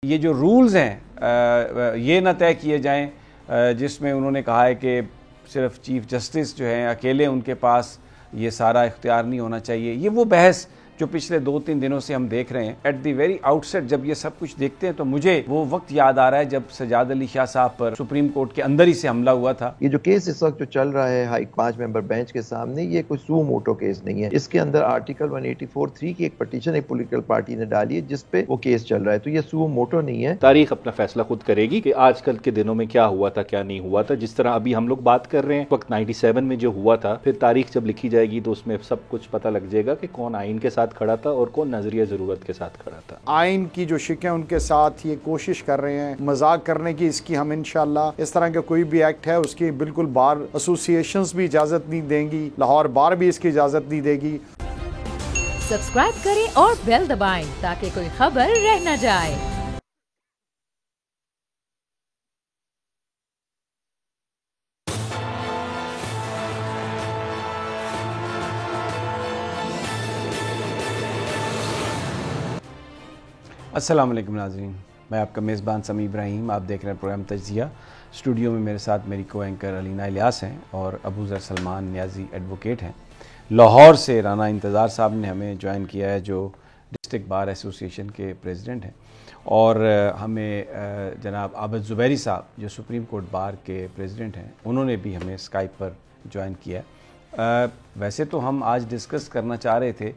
ये जो रूल्स हैं ये ना तय किए जाएं जिसमें उन्होंने कहा है कि सिर्फ चीफ जस्टिस जो हैं अकेले उनके पास ये सारा इख्तियार नहीं होना चाहिए। ये वो बहस जो पिछले 2-3 दिनों से हम देख रहे हैं। एट द वेरी आउटसेट जब ये सब कुछ देखते हैं तो मुझे वो वक्त याद आ रहा है जब सजाद अली शाह साहब पर सुप्रीम कोर्ट के अंदर ही से हमला हुआ था। ये जो केस इस वक्त जो चल रहा है हाई 5 मेंबर बेंच के सामने, ये कोई सू मोटो केस नहीं है। इसके अंदर आर्टिकल 184(3) की एक पटिशन एक पॉलिटिकल पार्टी ने डाली है जिसपे वो केस चल रहा है, तो ये सू मोटो नहीं है। तारीख अपना फैसला खुद करेगी कि आजकल के दिनों में क्या हुआ था क्या नहीं हुआ था। जिस तरह अभी हम लोग बात कर रहे हैं वक्त 97 में जो हुआ था, फिर तारीख जब लिखी जाएगी तो उसमें सब कुछ पता लग जाएगा कि कौन आइन के साथ खड़ा था और कौन नजरिया जरूरत के साथ खड़ा था। आइन की जो शिकें उनके साथ ये कोशिश कर रहे हैं मजाक करने की, इसकी हम इंशाल्लाह इस तरह का कोई भी एक्ट है उसकी बिल्कुल बार एसोसिएशंस भी इजाजत नहीं देंगी, लाहौर बार भी इसकी इजाजत नहीं देगी। सब्सक्राइब करें और बेल दबाएं ताकि कोई खबर रह न जाए। अस्सलाम वालेकुम नाज़रीन, मैं आपका मेज़बान समी इब्राहिम। आप देख रहे हैं प्रोग्राम तज्ज़िया। स्टूडियो में मेरे साथ मेरी को एंकर अलीना इलियास हैं और अबू ज़र सलमान नियाज़ी एडवोकेट हैं। लाहौर से राना इंतज़ार साहब ने हमें ज्वाइन किया है जो डिस्ट्रिक्ट बार एसोसिएशन के प्रेसिडेंट हैं, और हमें जनाब आबिद ज़ुबैरी साहब जो सुप्रीम कोर्ट बार के प्रेसिडेंट हैं उन्होंने भी हमें स्काइप पर ज्वाइन किया है। वैसे तो हम आज डिस्कस करना चाह रहे थे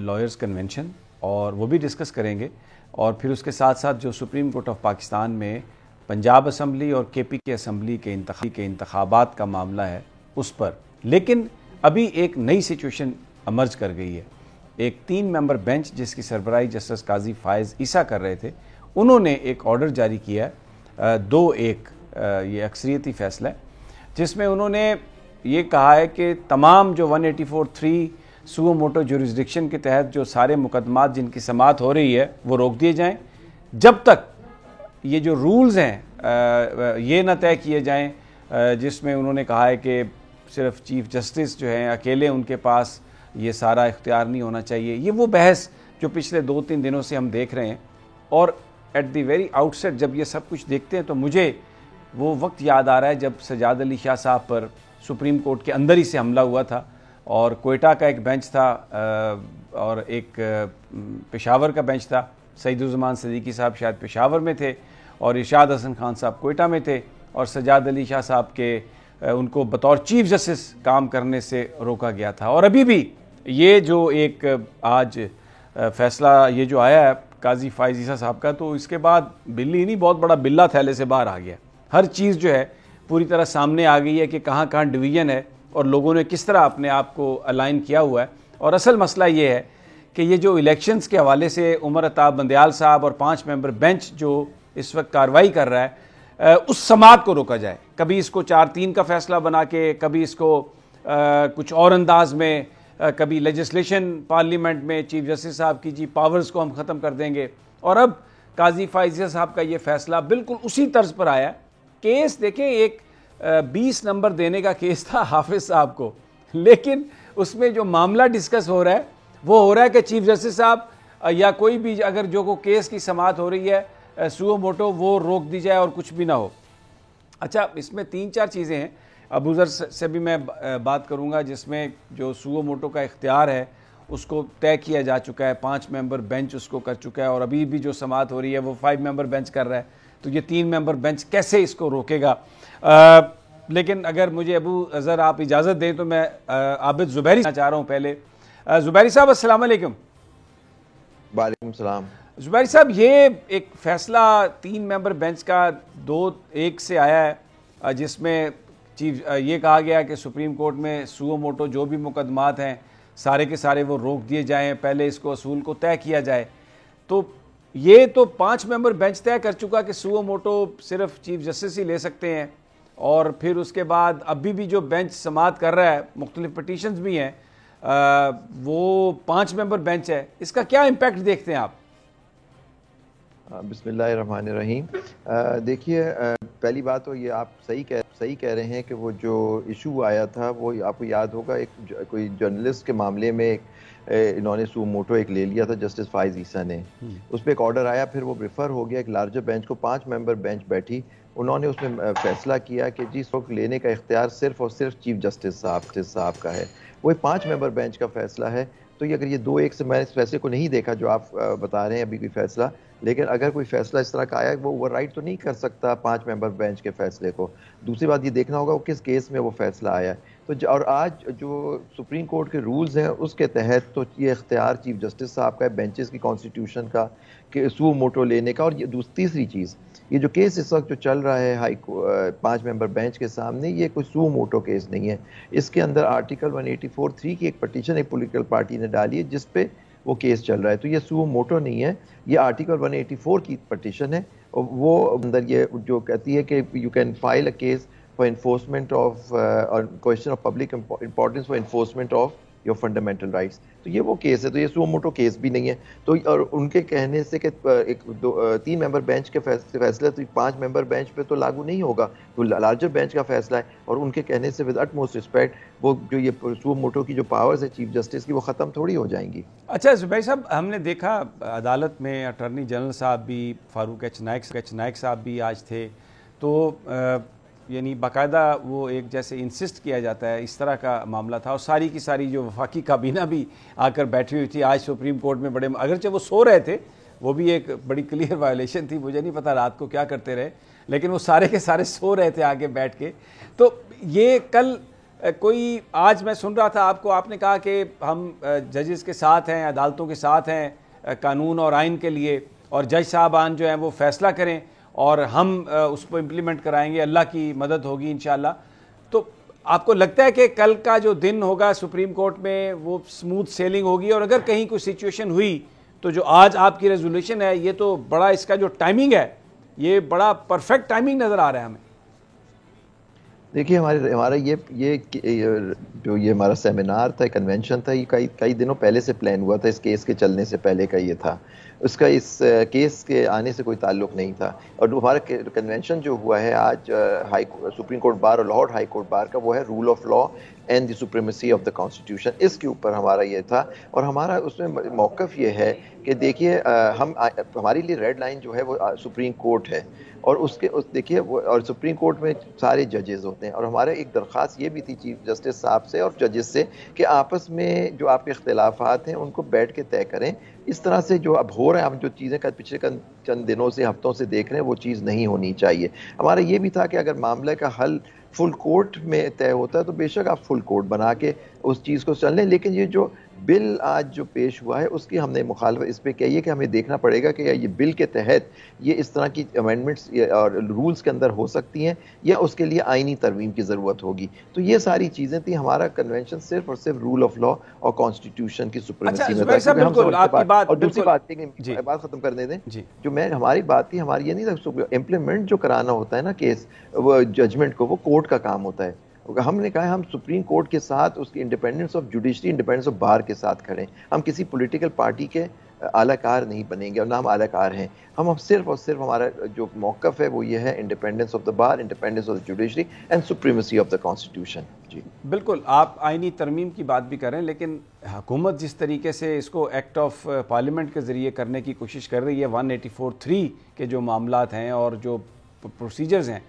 लॉयर्स कन्वेंशन, और वो भी डिस्कस करेंगे, और फिर उसके साथ साथ जो सुप्रीम कोर्ट ऑफ पाकिस्तान में पंजाब असम्बली और KP के असम्बली के इंतखाबात का मामला है उस पर। लेकिन अभी एक नई सिचुएशन अमर्ज कर गई है। एक 3 मेंबर बेंच जिसकी सरबराही जस्टिस काजी फायज़ ईसा कर रहे थे, उन्होंने एक ऑर्डर जारी किया 2-1 ये अक्सरियती फैसला है, जिसमें उन्होंने ये कहा है कि तमाम जो 184(3) सुओ मोटो जुरिस्डिक्शन के तहत जो सारे मुकदमात जिनकी समाअत हो रही है वो रोक दिए जाएं जब तक ये जो रूल्स हैं ये ना तय किए जाएं जिसमें उन्होंने कहा है कि सिर्फ चीफ जस्टिस जो हैं अकेले उनके पास ये सारा इख्तियार नहीं होना चाहिए। ये वो बहस जो पिछले 2-3 दिनों से हम देख रहे हैं। और एट द वेरी आउटसेट जब ये सब कुछ देखते हैं तो मुझे वो वक्त याद आ रहा है जब सजाद अली शाह साहब पर सुप्रीम कोर्ट के अंदर ही से हमला हुआ था, और कोयटा का एक बेंच था और एक पेशावर का बेंच था। सईदुज़्ज़मान सदीकी साहब शायद पेशावर में थे और इरशाद हसन खान साहब कोयटा में थे, और सजाद अली शाह साहब के उनको बतौर चीफ जस्टिस काम करने से रोका गया था। और अभी भी ये जो एक आज फैसला ये जो आया है काजी फायज़ ईसा साहब का, तो इसके बाद बिल्ली नहीं बहुत बड़ा बिल्ला थैले से बाहर आ गया। हर चीज़ जो है पूरी तरह सामने आ गई है कि कहाँ कहाँ डिवीज़न है और लोगों ने किस तरह अपने आप को अलाइन किया हुआ है। और असल मसला ये है कि ये जो इलेक्शंस के हवाले से उमर अताब बंदयाल साहब और 5 मेंबर बेंच जो इस वक्त कार्रवाई कर रहा है उस समाअत को रोका जाए। कभी इसको 4-3 का फैसला बना के, कभी इसको कुछ और अंदाज में, कभी लेजिस्लेशन पार्लियामेंट में चीफ जस्टिस साहब की जी पावर्स को हम ख़त्म कर देंगे। और अब काजी फायज़ साहब का ये फैसला बिल्कुल उसी तर्ज पर आया। केस देखें, एक 20 नंबर देने का केस था हाफिज साहब को, लेकिन उसमें जो मामला डिस्कस हो रहा है वो हो रहा है कि चीफ जस्टिस साहब या कोई भी अगर जो को केस की समाअत हो रही है सुओ मोटो वो रोक दी जाए और कुछ भी ना हो। अच्छा, इसमें 3-4 चीज़ें हैं। अबू ज़र से भी मैं बात करूंगा जिसमें जो सुओ मोटो का इख्तियार है उसको तय किया जा चुका है, 5 मेंबर बेंच उसको कर चुका है, और अभी भी जो समाअत हो रही है वो 5 मेंबर बेंच कर रहा है। तो ये 3 मेंबर बेंच कैसे इसको रोकेगा? लेकिन अगर मुझे अबू ज़र आप इजाज़त दें तो मैं आबिद ज़ुबैरी चाह रहा हूँ पहले। ज़ुबैरी साहब अस्सलाम वालेकुम। वालेकुम सलाम। ज़ुबैरी साहब, ये एक फ़ैसला 3 मेंबर बेंच का 2-1 से आया है जिसमें चीफ ये कहा गया कि सुप्रीम कोर्ट में सुओ मोटो जो भी मुकदमात हैं सारे के सारे वो रोक दिए जाएँ, पहले इसको असूल को तय किया जाए। तो ये तो 5 मेंबर बेंच तय कर चुका कि सुओ मोटो सिर्फ चीफ जस्टिस ही ले सकते हैं, और फिर उसके बाद अभी भी जो बेंच समाअत कर रहा है, मुख्तलिफ पटिशन्स भी हैं, वो 5 मेंबर बेंच है। इसका क्या इम्पैक्ट देखते हैं आप? बिस्मिल्लाहिर्रहमानिर्रहीम। देखिए, पहली बात तो ये आप सही कह रहे हैं कि वो जो इशू आया था वो आपको याद होगा, एक कोई जर्नलिस्ट के मामले में इन्होंने सू मोटो एक ले लिया था जस्टिस फाइज ईसा ने। उस पर एक ऑर्डर आया, फिर वो रेफर हो गया एक लार्जर बेंच को, 5 मेंबर बेंच बैठी, उन्होंने उसमें फैसला किया कि जी इसको लेने का इख्तियार सिर्फ और सिर्फ चीफ जस्टिस साहब का है। वो एक 5 मेंबर बेंच का फैसला है। तो ये अगर ये 2-1 से, मैंने इस फैसले को नहीं देखा जो आप बता रहे हैं अभी कोई फैसला, लेकिन अगर कोई फैसला इस तरह का आया वो ओवरराइड तो नहीं कर सकता 5 मेंबर बेंच के फैसले को। दूसरी बात ये देखना होगा वो किस केस में वो फैसला आया। तो और आज जो सुप्रीम कोर्ट के रूल्स हैं उसके तहत तो ये इख्तियार चीफ जस्टिस साहब का है, बेंचेस की कॉन्स्टिट्यूशन का, कि सू मोटो लेने का। और ये तीसरी चीज़, ये जो केस इस वक्त जो चल रहा है 5 मेंबर बेंच के सामने, ये कोई सू मोटो केस नहीं है। इसके अंदर आर्टिकल 184(3) की एक पटिशन एक पॉलिटिकल पार्टी ने डाली है जिस पे वो केस चल रहा है। तो ये सू मोटो नहीं है, ये आर्टिकल 184 की पटिशन है। और वो अंदर ये जो कहती है कि you can file a case for enforcement of question of public importance for enforcement of your fundamental rights. तो ये वो केस है, तो ये सू मोटो केस भी नहीं है। तो और उनके कहने से कि 3 मेंबर बेंच के फैसले तो 5 मेंबर बेंच पे तो लागू नहीं होगा, तो लार्जर बेंच का फैसला है। और उनके कहने से विद अटमोस्ट रिस्पेक्ट वो जो ये सू मोटो की जो पावर्स है चीफ जस्टिस की वो ख़त्म थोड़ी हो जाएंगी। अच्छा जुबैर साहब, हमने देखा अदालत में अटॉर्नी जनरल साहब भी, फारूक एच नाइक साहब भी आज थे, तो यानी बाकायदा वो एक जैसे इंसिस्ट किया जाता है इस तरह का मामला था। और सारी की सारी जो वफाकी काबीना भी आकर बैठी हुई थी आज सुप्रीम कोर्ट में। बड़े अगरचे वो सो रहे थे, वो भी एक बड़ी क्लियर वायलेशन थी, मुझे नहीं पता रात को क्या करते रहे, लेकिन वो सारे के सारे सो रहे थे आगे बैठ के। तो ये कल कोई, आज मैं सुन रहा था आपको, आपने कहा कि हम जजेस के साथ हैं, अदालतों के साथ हैं कानून और आइन के लिए, और जज साहबान जो हैं वो फैसला करें और हम उसको इम्प्लीमेंट कराएंगे, अल्लाह की मदद होगी इंशाल्लाह। तो आपको लगता है कि कल का जो दिन होगा सुप्रीम कोर्ट में वो स्मूथ सेलिंग होगी? और अगर कहीं कोई सिचुएशन हुई तो जो आज आपकी रेजोल्यूशन है, ये तो बड़ा, इसका जो टाइमिंग है ये बड़ा परफेक्ट टाइमिंग नज़र आ रहा है हमें। देखिए हमारा ये जो ये हमारा सेमिनार था, कन्वेंशन था, ये कई दिनों पहले से प्लान हुआ था। इस केस के चलने से पहले का ये था, उसका इस केस के आने से कोई ताल्लुक नहीं था। और हमारा कन्वेंशन जो हुआ है आज सुप्रीम कोर्ट बार और लाहौर हाई कोर्ट बार का, वो है rule of law and the supremacy of the constitution. इसके ऊपर हमारा ये था। और हमारा उसमें मौक़िफ़ ये है कि देखिए हमारे लिए रेड लाइन जो है वो सुप्रीम कोर्ट है, और देखिए वो, और सुप्रीम कोर्ट में सारे जजेस होते हैं। और हमारा एक दरख्वास्त ये भी थी चीफ जस्टिस साहब से और जजेस से कि आपस में जो आपके इख्तिलाफात हैं उनको बैठ के तय करें। इस तरह से जो अब हो रहा है, हम जो चीज़ें पिछले चंद दिनों से, हफ्तों से देख रहे हैं, वो चीज़ नहीं होनी चाहिए। हमारा ये भी था कि अगर मामले का हल फुल कोर्ट में तय होता है तो बेशक आप फुल कोर्ट बना के उस चीज़ को चल लें। लेकिन ये जो बिल आज जो पेश हुआ है उसकी हमने मुखालफत इस पर कही है कि हमें देखना पड़ेगा कि ये बिल के तहत ये इस तरह की अमेंडमेंट्स और रूल्स के अंदर हो सकती हैं या उसके लिए आइनी तरमीम की ज़रूरत होगी। तो ये सारी चीज़ें थी। हमारा कन्वेंशन सिर्फ और सिर्फ रूल ऑफ लॉ और कॉन्स्टिट्यूशन की सुप्रीमेसी में था। और दूसरी बात खत्म करने दें, जो हमारी बात थी, हमारी ये नहीं था इम्प्लीमेंट जो कराना होता है ना केस, वो जजमेंट को, वो कोर्ट का काम होता है। हमने कहा हम सुप्रीम कोर्ट के साथ, उसकी independence of judiciary, independence of बार के साथ खड़े। हम किसी पॉलिटिकल पार्टी के आलाकार नहीं बनेंगे, और ना हम आलाकार हैं। हम सिर्फ और सिर्फ हमारा जो मौक़िफ़ है वो ये है, independence of the bar, independence of the judiciary and supremacy of the constitution. जी बिल्कुल, आप आइनी तरमीम की बात भी कर रहे हैं, लेकिन हुकूमत जिस तरीके से इसको एक्ट ऑफ पार्लियामेंट के ज़रिए करने की कोशिश कर रही है, 184(3) के जो मामलात हैं और जो प्रोसीजर्स हैं,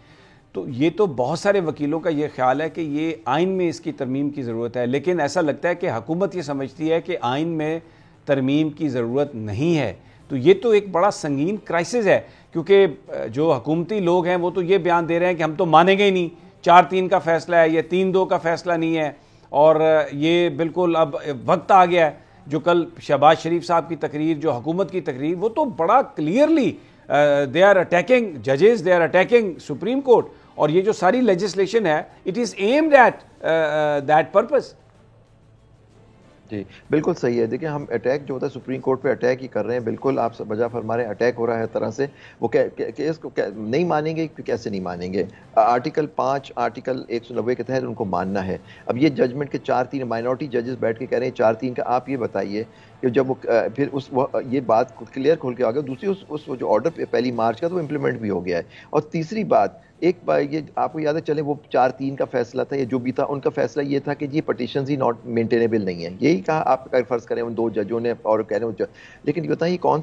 तो ये तो बहुत सारे वकीलों का ये ख्याल है कि ये आइन में इसकी तरमीम की ज़रूरत है। लेकिन ऐसा लगता है कि हुकूमत ये समझती है कि आइन में तरमीम की ज़रूरत नहीं है। तो ये तो एक बड़ा संगीन क्राइसिस है, क्योंकि जो हुकूमती लोग हैं वो तो ये बयान दे रहे हैं कि हम तो मानेंगे ही नहीं, 4-3 का फैसला है, ये 3-2 का फैसला नहीं है, और ये बिल्कुल अब वक्त आ गया है। जो कल शहबाज शरीफ साहब की तकरीर, जो हुकूमत की तकरीर, वो तो बड़ा क्लियरली दे आर अटैकिंग जजेस, they are attacking supreme court. और ये जो सारी लेजिस्लेशन है, it is aimed at that purpose. जी बिल्कुल सही है। देखिए हम अटैक जो होता है सुप्रीम कोर्ट पे अटैक ही कर रहे हैं। बिल्कुल आप सब वजह फरमा रहे हैं, अटैक हो रहा है हर तरह से। वो केस को नहीं मानेंगे, कैसे नहीं मानेंगे? आर्टिकल 5, आर्टिकल 190 के तहत उनको मानना है। अब ये जजमेंट के 4-3 माइनॉरिटी जजेस बैठ के कह रहे हैं 4-3 का। आप ये बताइए कि जब वो फिर ये बात क्लियर खोल के आ गया। दूसरी उस जो ऑर्डर 1 मार्च का, तो वो इम्प्लीमेंट भी हो गया है। और तीसरी बात, एक बार ये आपको याद है, चले वो 4-3 का फैसला था, या जो भी था उनका फैसला ये था कि ये पटिशंस ही नॉट मेंटेनेबल नहीं है, यही कहा आप अगर फर्ज करें उन 2 जजों ने, और कह रहे हैं लेकिन ये बताइए कौन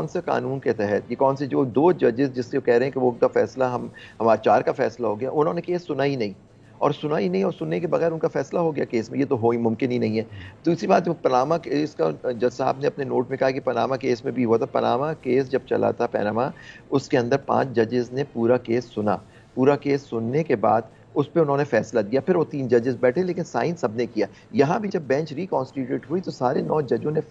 सा कानून के तहत, ये कौन से जो 2 जजेस जिससे कह रहे हैं कि वो उनका फैसला हमारा 4 का फैसला हो गया, उन्होंने केस सुना ही नहीं, और सुनने के बगैर उनका फैसला हो गया केस में, ये तो हो ही मुमकिन ही नहीं है। दूसरी बात, जो पनामा केस का जज साहब ने अपने नोट में कहा कि पनामा केस में भी हुआ था, पनामा केस जब चला था पनामा, उसके अंदर 5 जजेस ने पूरा केस सुना, पूरा केस सुनने के बाद उस पर उन्होंने फैसला दिया, फिर वो 3 जजेस बैठे, लेकिन साइन सबने किया। यहाँ भी जब बेंच रिकॉन्स्टिट्यूट हुई तो सारे 9 जजों ने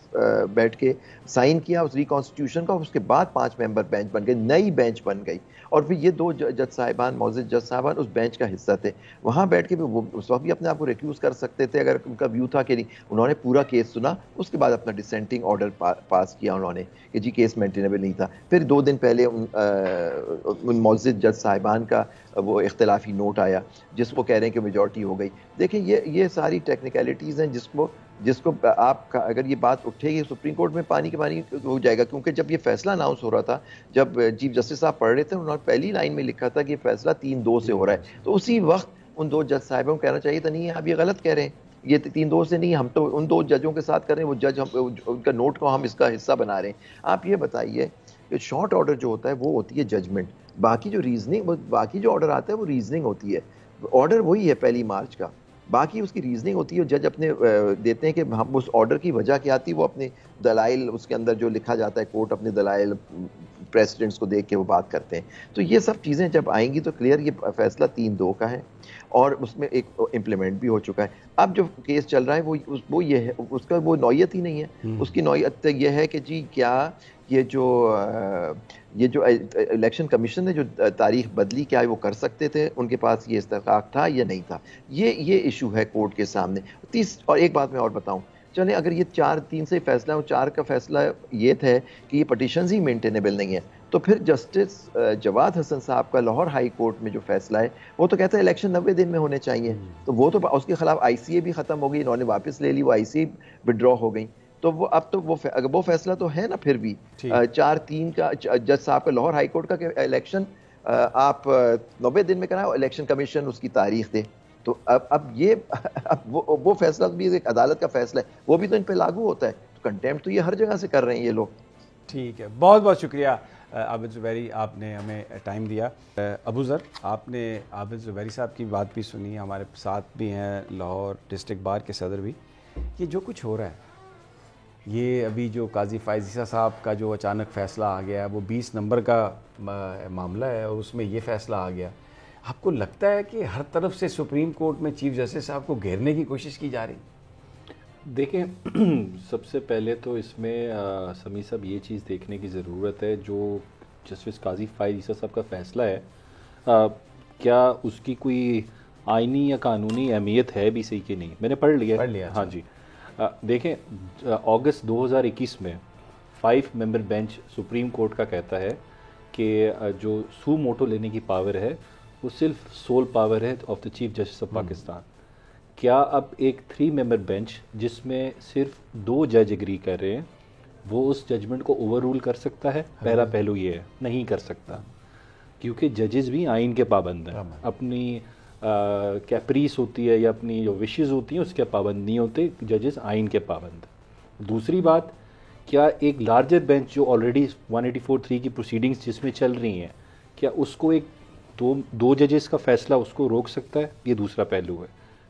बैठ के साइन किया उस रिकॉन्स्टिट्यूशन का, उसके बाद 5 मेंबर बेंच बन गई, नई बेंच बन गई, और फिर ये 2 जज साहिबान, मौजूद जज साहिबान उस बेंच का हिस्सा थे, वहाँ बैठ के भी वो उस वक्त भी अपने आप को रिक्यूज़ कर सकते थे अगर उनका व्यू था कि नहीं। उन्होंने पूरा केस सुना, उसके बाद अपना डिसेंटिंग ऑर्डर पास किया उन्होंने कि जी केस मेंटेनेबल नहीं था। फिर 2 दिन पहले उन मौजूद जज साहिबान का वो इख्तिलाफी नोट आया जिसको कह रहे हैं कि मेजॉरिटी हो गई। देखिए ये सारी टेक्निकलिटीज़ हैं जिसको आप अगर ये बात उठेगी सुप्रीम कोर्ट में पानी के पानी हो जाएगा, क्योंकि जब ये फैसला अनाउंस हो रहा था, जब चीफ जस्टिस साहब पढ़ रहे थे, उन्होंने पहली लाइन में लिखा था कि फैसला 3-2 से हो रहा है, तो उसी वक्त उन 2 जज साहिबों को कहना चाहिए था नहीं आप ये गलत कह रहे हैं, ये 3-2 से नहीं, हम तो उन 2 जजों के साथ कर रहे हैं, वो जज उनका नोट को हम इसका हिस्सा बना रहे हैं। आप ये बताइए कि शॉर्ट ऑर्डर जो होता है वो होती है जजमेंट, बाकी जो रीजनिंग, बाकी जो ऑर्डर आता है वो रीजनिंग होती है, ऑर्डर वही है 1 मार्च का, बाकी उसकी रीजनिंग होती है। जज अपने देते हैं कि हम उस ऑर्डर की वजह क्या थी, वो अपने दलाइल उसके अंदर जो लिखा जाता है, कोर्ट अपने दलाइल प्रेसिडेंट्स को देख के वो बात करते हैं। तो ये सब चीज़ें जब आएंगी तो क्लियर ये फैसला 3-2 का है और उसमें एक इम्प्लीमेंट भी हो चुका है। अब जो केस चल रहा है वो ये है, उसका वो नौयत ही नहीं है, उसकी नौयत ये है कि जी क्या ये जो इलेक्शन कमीशन ने जो तारीख बदली, क्या वो कर सकते थे, उनके पास ये इस्तेकाक था या नहीं था, ये इशू है कोर्ट के सामने। और एक बात मैं और बताऊं, चले अगर ये 4-3 से फैसला है, 4 का फैसला ये था कि ये पटिशंस ही मेंटेनेबल नहीं है, तो फिर जस्टिस जवाद हसन साहब का लाहौर हाई कोर्ट में जो फैसला है वो तो कहता है इलेक्शन 90 दिन में होने चाहिए, तो वो तो उसके खिलाफ ICA भी खत्म हो गई, इन्होंने वापस ले ली, वो ICA विड्रॉ हो गई, तो वो अब तो वो फैसला तो है ना, फिर भी 4-3 का जज साहब का लाहौर हाई कोर्ट का इलेक्शन आप 90 दिन में कराएं, इलेक्शन कमीशन उसकी तारीख दे, तो अब वो फैसला भी एक अदालत का फैसला है, वो भी तो इन पे लागू होता है, तो कंटेम्प्ट तो ये हर जगह से कर रहे हैं ये लोग। ठीक है, बहुत बहुत शुक्रिया आबिद ज़ुबैरी, आपने हमें टाइम दिया। अबू ज़र, आपने आबिद ज़ुबैरी साहब की बात भी सुनी, हमारे साथ भी हैं लाहौर डिस्ट्रिक्ट बार के सदर भी। ये जो कुछ हो रहा है, ये अभी जो काजी फायज़ साहब का जो अचानक फ़ैसला आ गया है, वो 20 नंबर का मामला है और उसमें ये फ़ैसला आ गया, आपको लगता है कि हर तरफ से सुप्रीम कोर्ट में चीफ जस्टिस साहब को घेरने की कोशिश की जा रही? देखें, सबसे पहले तो इसमें समी साहब ये चीज़ देखने की ज़रूरत है, जो जस्टिस काजी फायज़ साहब का फ़ैसला है, क्या उसकी कोई आइनी या कानूनी अहमियत है भी सही कि नहीं। मैंने पढ़ लिया। हाँ जी, देखें, अगस्त 2021 में 5 मेंबर बेंच सुप्रीम कोर्ट का कहता है कि जो सू मोटो लेने की पावर है वो सिर्फ सोल पावर है of the chief justice of Pakistan. क्या अब एक 3 मेंबर बेंच जिसमें सिर्फ 2 जज एग्री कर रहे हैं वो उस जजमेंट को ओवर रूल कर सकता है? पहला पहलू ये है, नहीं कर सकता, क्योंकि जजेस भी आइन के पाबंद हैं, अपनी कैप्रीस होती है या अपनी जो विशेज़ होती हैं उसके पाबंद नहीं होते, जजेस आइन के पाबंद। दूसरी बात, क्या एक लार्जर बेंच जो ऑलरेडी 184(3) की प्रोसीडिंग्स जिसमें चल रही हैं, क्या उसको एक दो जजेस का फैसला उसको रोक सकता है? ये दूसरा पहलू है,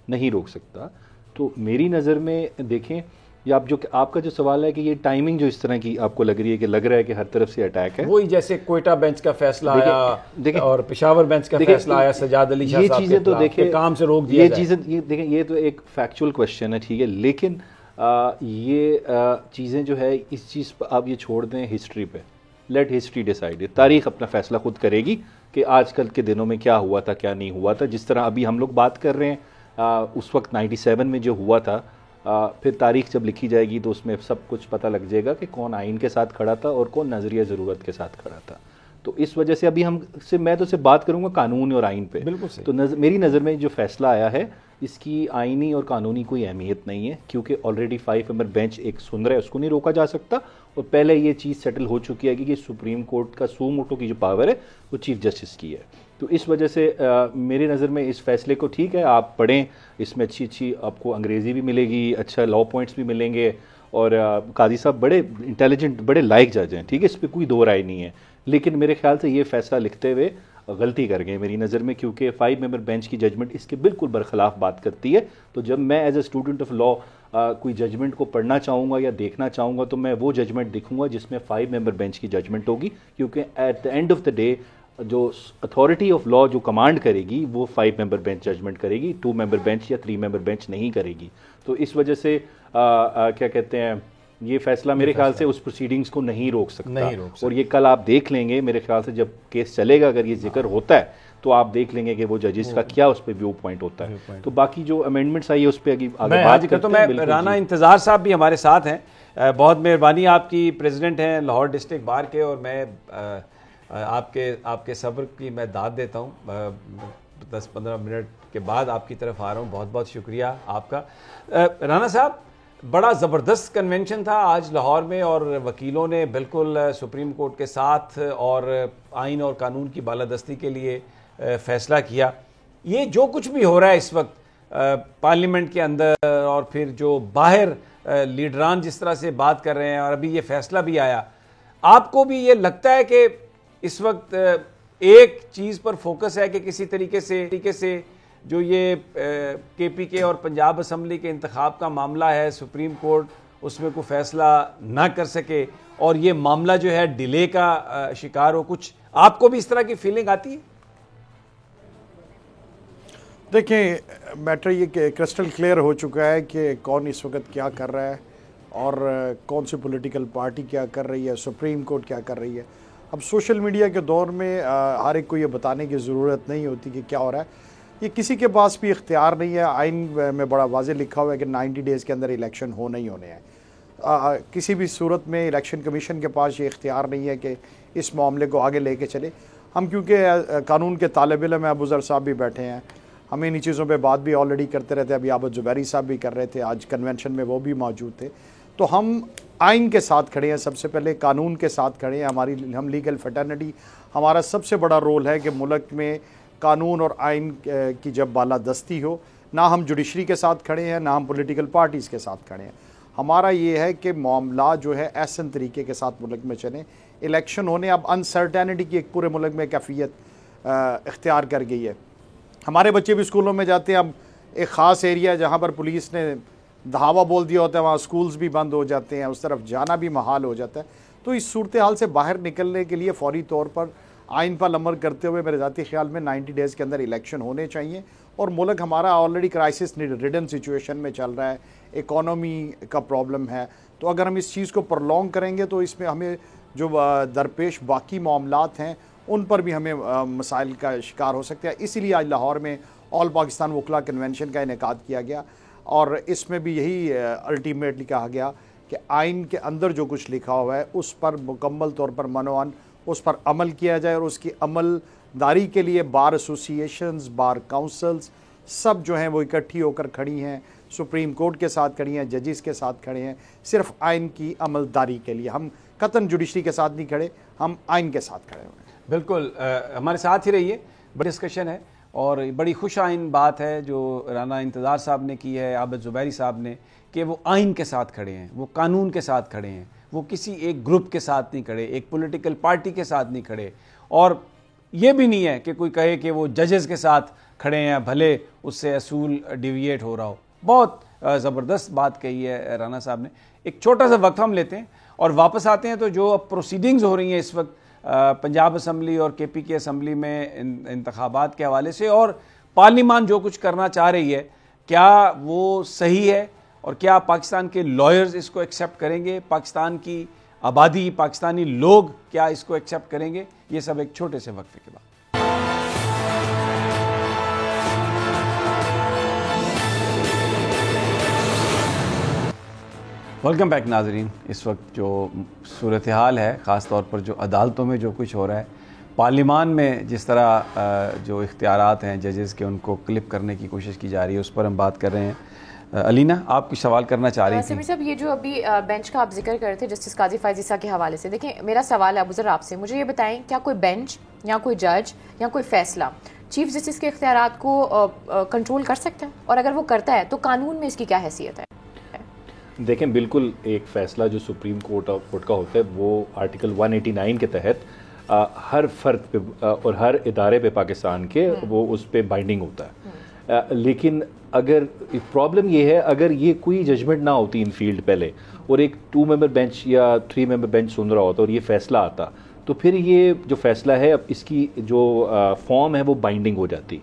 नहीं रोक सकता। तो मेरी नज़र में देखें, या आपका जो सवाल है कि ये टाइमिंग जो इस तरह की आपको लग रही है कि लग रहा है कि हर तरफ से अटैक है, वही जैसे कोयटा बेंच का फैसला आया और पेशावर बेंच का फैसला आया सजाद अली शाह साहब, ये चीज़ें तो देखिए काम से रोक दिया, ये चीज़ें ये देखें, ये तो एक फैक्चुअल क्वेश्चन है, ठीक है, लेकिन ये चीज़ें जो है इस चीज़ पर आप ये छोड़ दें हिस्ट्री पे, लेट हिस्ट्री डिसाइड, तारीख अपना फैसला खुद करेगी कि आजकल के दिनों में क्या हुआ था क्या नहीं हुआ था। जिस तरह अभी हम लोग बात कर रहे हैं, उस वक्त 97 में जो हुआ था, फिर तारीख जब लिखी जाएगी तो उसमें सब कुछ पता लग जाएगा कि कौन आइन के साथ खड़ा था और कौन नज़रिया ज़रूरत के साथ खड़ा था। तो इस वजह से अभी मैं तो सिर्फ बात करूंगा कानून और आइन पे। बिल्कुल सही। तो मेरी नज़र में जो फैसला आया है इसकी आइनी और कानूनी कोई अहमियत नहीं है, क्योंकि ऑलरेडी 5 मेंबर बेंच एक सुन रहा है, उसको नहीं रोका जा सकता, और पहले ये चीज़ सेटल हो चुकी है कि सुप्रीम कोर्ट का सू मोटो की जो पावर है वो चीफ जस्टिस की है। तो इस वजह से मेरी नज़र में इस फैसले को ठीक है आप पढ़ें, इसमें अच्छी अच्छी आपको अंग्रेज़ी भी मिलेगी, अच्छा लॉ पॉइंट्स भी मिलेंगे, और काजी साहब बड़े इंटेलिजेंट बड़े लायक जज हैं, ठीक है, इस पर कोई दो राय नहीं है। लेकिन मेरे ख्याल से ये फैसला लिखते हुए गलती कर गए मेरी नज़र में, क्योंकि 5 मेंबर बेंच की जजमेंट इसके बिल्कुल बरखिलाफ़ बात करती है। तो जब मैं as a student of law कोई जजमेंट को पढ़ना चाहूँगा या देखना चाहूँगा तो मैं वो जजमेंट देखूँगा जिसमें 5 मेंबर बेंच की जजमेंट होगी, क्योंकि at the end of the day जो अथॉरिटी ऑफ लॉ जो कमांड करेगी वो 5 मेंबर बेंच जजमेंट करेगी, 2 मेंबर बेंच या 3 मेंबर बेंच नहीं करेगी। तो इस वजह से क्या कहते हैं, ये फैसला मेरे ख्याल से उस प्रोसीडिंग्स को नहीं रोक सकता। और ये कल आप देख लेंगे मेरे ख्याल से जब केस चलेगा, अगर ये जिक्र होता है तो आप देख लेंगे कि वो जजेस का क्या उस पर व्यू पॉइंट होता है। तो बाकी जो अमेंडमेंट्स आई है उस पर आगे बात करते हैं। तो मैं राना इंतज़ार साहब भी हमारे साथ हैं, बहुत मेहरबानी आपकी, प्रेसिडेंट हैं लाहौर डिस्ट्रिक्ट बार के, और मैं आपके सब्र की मैं दाद देता हूँ। 10-15 मिनट के बाद आपकी तरफ आ रहा हूँ, बहुत बहुत शुक्रिया आपका। राना साहब, बड़ा ज़बरदस्त कन्वेंशन था आज लाहौर में, और वकीलों ने बिल्कुल सुप्रीम कोर्ट के साथ और आइन और कानून की बालादस्ती के लिए फ़ैसला किया। ये जो कुछ भी हो रहा है इस वक्त पार्लियामेंट के अंदर, और फिर जो बाहर लीडरान जिस तरह से बात कर रहे हैं, और अभी ये फ़ैसला भी आया, आपको भी ये लगता है कि इस वक्त एक चीज़ पर फोकस है कि किसी तरीके से जो ये KPK और पंजाब असम्बली के इंतखाब का मामला है, सुप्रीम कोर्ट उसमें कोई फैसला ना कर सके और ये मामला जो है डिले का शिकार हो? कुछ आपको भी इस तरह की फीलिंग आती है? देखें, मैटर ये कि क्रिस्टल क्लियर हो चुका है कि कौन इस वक्त क्या कर रहा है और कौन सी पॉलिटिकल पार्टी क्या कर रही है, सुप्रीम कोर्ट क्या कर रही है। अब सोशल मीडिया के दौर में हर एक को ये बताने की ज़रूरत नहीं होती कि क्या हो रहा है। ये किसी के पास भी इख्तियार नहीं है। आइन में बड़ा वाज़े लिखा हुआ है कि 90 डेज़ के अंदर इलेक्शन होने ही होने हैं। किसी भी सूरत में इलेक्शन कमीशन के पास ये इख्तियार नहीं है कि इस मामले को आगे लेके चले। हम क्योंकि कानून के तालिब इल्म हैं, अबूज़र साहब भी बैठे हैं, हम इन चीज़ों पे बात भी ऑलरेडी करते रहते हैं। अभी आबद ज़ुबैरी साहब भी कर रहे थे, आज कन्वेंशन में वो भी मौजूद थे। तो हम आइन के साथ खड़े हैं, सबसे पहले कानून के साथ खड़े हैं। हम लीगल फैटर्निटी, हमारा सबसे बड़ा रोल है कि मुल्क में कानून और आइन की जब बालादस्ती हो, ना हम जुडिशरी के साथ खड़े हैं, ना हम पॉलिटिकल पार्टीज़ के साथ खड़े हैं। हमारा ये है कि मामला जो है ऐसन तरीके के साथ मुल्क में चले। इलेक्शन होने, अब अनसर्टेनिटी की एक पूरे मुल्क में कैफियत इख्तियार कर गई है। हमारे बच्चे भी स्कूलों में जाते हैं, अब एक ख़ास एरिया जहाँ पर पुलिस ने धावा बोल दिया होता है, वहाँ स्कूल्स भी बंद हो जाते हैं, उस तरफ जाना भी महाल हो जाता है। तो इस सूरत हाल से बाहर निकलने के लिए फौरी तौर पर आइन पर अमल करते हुए मेरे ज़ाती ख्याल में 90 डेज़ के अंदर इलेक्शन होने चाहिए। और मुल्क हमारा ऑलरेडी क्राइसिस रिडन सिचुएशन में चल रहा है, इकोनॉमी का प्रॉब्लम है। तो अगर हम इस चीज़ को प्रलॉन्ग करेंगे तो इसमें हमें जो दरपेश बाकी मामलात हैं उन पर भी हमें मसाइल का शिकार हो सकते हैं। इसीलिए आज लाहौर में ऑल पाकिस्तान वकला कन्वेंशन का इनेकाद किया गया, और इसमें भी यही अल्टीमेटली कहा गया कि आइन के अंदर जो कुछ लिखा हुआ है उस पर मुकम्मल तौर पर मनोअन उस पर अमल किया जाए, और उसकी अमलदारी के लिए बार एसोसिएशंस, बार काउंसिल्स सब जो हैं वो इकट्ठी होकर खड़ी हैं, सुप्रीम कोर्ट के साथ खड़ी हैं, जजेस के साथ खड़े हैं, सिर्फ आइन की अमलदारी के लिए। हम कतन जुडिशरी के साथ नहीं खड़े, हम आइन के साथ खड़े हुए हैं। बिल्कुल, हमारे साथ ही रहिए, बड़ी डिस्कशन है और बड़ी खुश आइन बात है जो राना इंतज़ार साहब ने की है, आबद ज़ुबैरी साहब ने, कि वो आइन के साथ खड़े हैं, वो कानून के साथ खड़े हैं, वो किसी एक ग्रुप के साथ नहीं खड़े, एक पॉलिटिकल पार्टी के साथ नहीं खड़े। और ये भी नहीं है कि कोई कहे कि वो जजेस के साथ खड़े हैं, भले उससे असूल डिविएट हो रहा हो। बहुत ज़बरदस्त बात कही है राना साहब ने। एक छोटा सा वक्त हम लेते हैं और वापस आते हैं। तो जो अब प्रोसीडिंग्स हो रही हैं इस वक्त पंजाब असम्बली और KPK असम्बली में इंतखाबात के हवाले से, और पार्लियामान जो कुछ करना चाह रही है, क्या वो सही है और क्या पाकिस्तान के लॉयर्स इसको एक्सेप्ट करेंगे, पाकिस्तान की आबादी, पाकिस्तानी लोग क्या इसको एक्सेप्ट करेंगे? ये सब एक छोटे से वक्फे के बाद। वेलकम बैक नाजरीन। इस वक्त जो सूरत हाल है, ख़ास तौर पर जो अदालतों में जो कुछ हो रहा है, पार्लियामान में जिस तरह जो इख्तियारात हैं जजेस के, उनको क्लिप करने की कोशिश की जा रही है, उस पर हम बात कर रहे हैं। अलीना, आप कुछ सवाल करना चाह रही थी? समीर साहब, ये जो अभी बेंच का आप जिक्र कर रहे थे जस्टिस काजी फायजीसा के हवाले से, देखिए मेरा सवाल है अबूज़र आपसे, मुझे ये बताएं क्या कोई बेंच या कोई जज या कोई फैसला चीफ जस्टिस के इख्तियारात को कंट्रोल कर सकता है, और अगर वो करता है तो कानून में इसकी क्या हैसियत है? देखें, बिल्कुल एक फ़ैसला जो सुप्रीम कोर्ट का होता है वो आर्टिकल 189 के तहत हर फ़र्द पे और हर इदारे पे पाकिस्तान के वो उस पर बाइंडिंग होता है। लेकिन अगर प्रॉब्लम ये है, अगर ये कोई जजमेंट ना होती इन फील्ड पहले और एक 2 मेंबर बेंच या 3 मेंबर बेंच सुन रहा होता और ये फ़ैसला आता, तो फिर ये जो फ़ैसला है अब इसकी जो फॉर्म है वो बाइंडिंग हो जाती।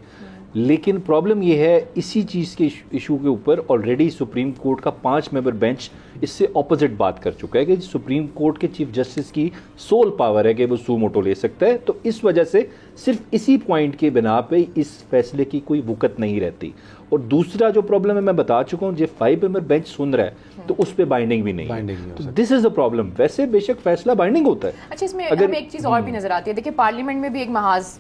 लेकिन प्रॉब्लम ये है, इसी चीज़ के इशू के ऊपर ऑलरेडी सुप्रीम कोर्ट का 5 मेंबर बेंच इससे ऑपोजिट बात कर चुका है कि सुप्रीम कोर्ट के चीफ जस्टिस की सोल पावर है कि वो सू मोटो ले सकता है। तो इस वजह से सिर्फ इसी पॉइंट के बिना पे इस फैसले की कोई वुकत नहीं रहती। और दूसरा जो प्रॉब्लम है मैं बता चुका हूँ, जो 5 मेंबर बेंच सुन रहा है तो उस पर बाइंडिंग भी नहीं है। तो दिस इज द प्रॉब्लम। वैसे बेशक फैसला बाइंडिंग होता है। अच्छा, इसमें हमें एक चीज़ और भी नजर आती है। देखिए, पार्लियामेंट में भी एक महाज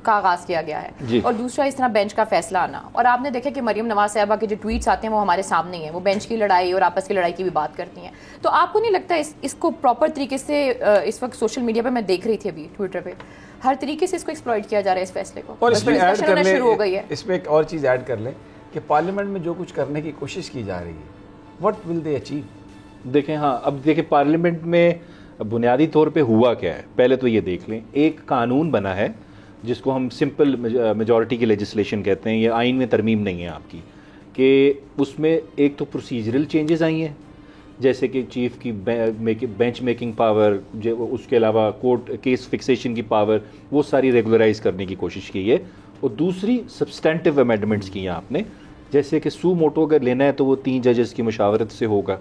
का आगाज किया गया है और दूसरा इस तरह बेंच का फैसला आना। और आपने देखा कि मरियम नवाज साहबा के जो ट्वीट्स आते हैं वो हमारे सामने ही हैं, वो बेंच की लड़ाई और आपस की लड़ाई की भी बात करती हैं। तो आपको नहीं लगता इसको प्रॉपर तरीके से, इस वक्त सोशल मीडिया पे मैं देख रही थी अभी ट्विटर पे, हर तरीके से इसको एक्सप्लॉइट किया जा रहा है इस फैसले को? और इसमें ऐड कर शुरू हो गई है। इसमें एक और चीज़ ऐड कर लें कि पार्लियामेंट में जो कुछ करने की कोशिश की जा रही है, व्हाट विल दे अचीव? देखें, हाँ, अब देखें पार्लियामेंट में बुनियादी तौर पे हुआ क्या है, पहले तो ये देख लें। एक कानून बना है जिसको हम सिंपल मेजॉरिटी की लेजिस्लेशन कहते हैं, ये आइन में तरमीम नहीं है आपकी, कि उसमें एक तो प्रोसीजरल चेंजेस आई हैं, जैसे कि चीफ की बेंच मेकिंग पावर, उसके अलावा कोर्ट केस फिक्सेशन की पावर, वो सारी रेगुलराइज करने की कोशिश की है। और दूसरी सब्सटेंटिव अमेंडमेंट्स की हैं आपने, जैसे कि सू मोटो अगर लेना है तो वो 3 जजेस की मुशावरत से होगा।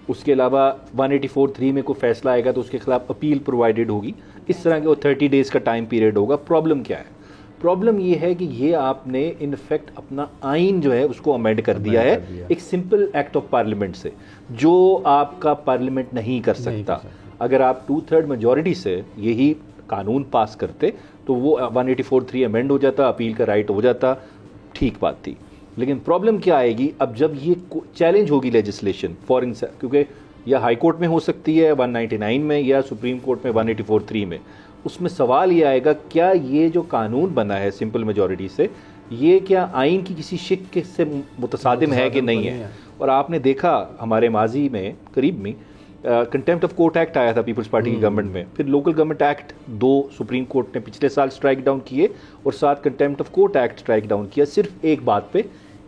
उसके अलावा 184(3) में कोई फैसला आएगा तो उसके खिलाफ अपील प्रोवाइडेड होगी। इस तरह के वो 30 डेज़ का टाइम पीरियड होगा। प्रॉब्लम क्या है? प्रॉब्लम ये है कि ये आपने इनफैक्ट अपना आइन जो है उसको अमेंड कर दिया है एक सिंपल एक्ट ऑफ पार्लियामेंट से, जो आपका पार्लियामेंट नहीं कर सकता। अगर आप 2/3 मेजॉरिटी से यही कानून पास करते तो वो 184(3) अमेंड हो जाता, अपील का राइट हो जाता, ठीक बात थी। लेकिन प्रॉब्लम क्या आएगी अब जब ये चैलेंज होगी लेजिस्लेशन फॉरेन से, क्योंकि या हाई कोर्ट में हो सकती है 199 में या सुप्रीम कोर्ट में 184(3) में। उसमें सवाल ये आएगा, क्या ये जो कानून बना है सिंपल मेजॉरिटी से, ये क्या आइन की किसी शिक के से मुतसादिम है कि नहीं है? और आपने देखा हमारे माजी में करीब में कंटेम्प्ट ऑफ कोर्ट एक्ट आया था पीपल्स पार्टी की गवर्नमेंट में, फिर local government act 2 supreme court ने पिछले साल स्ट्राइक डाउन किए और साथ contempt of court act strike down किया, सिर्फ एक बात पे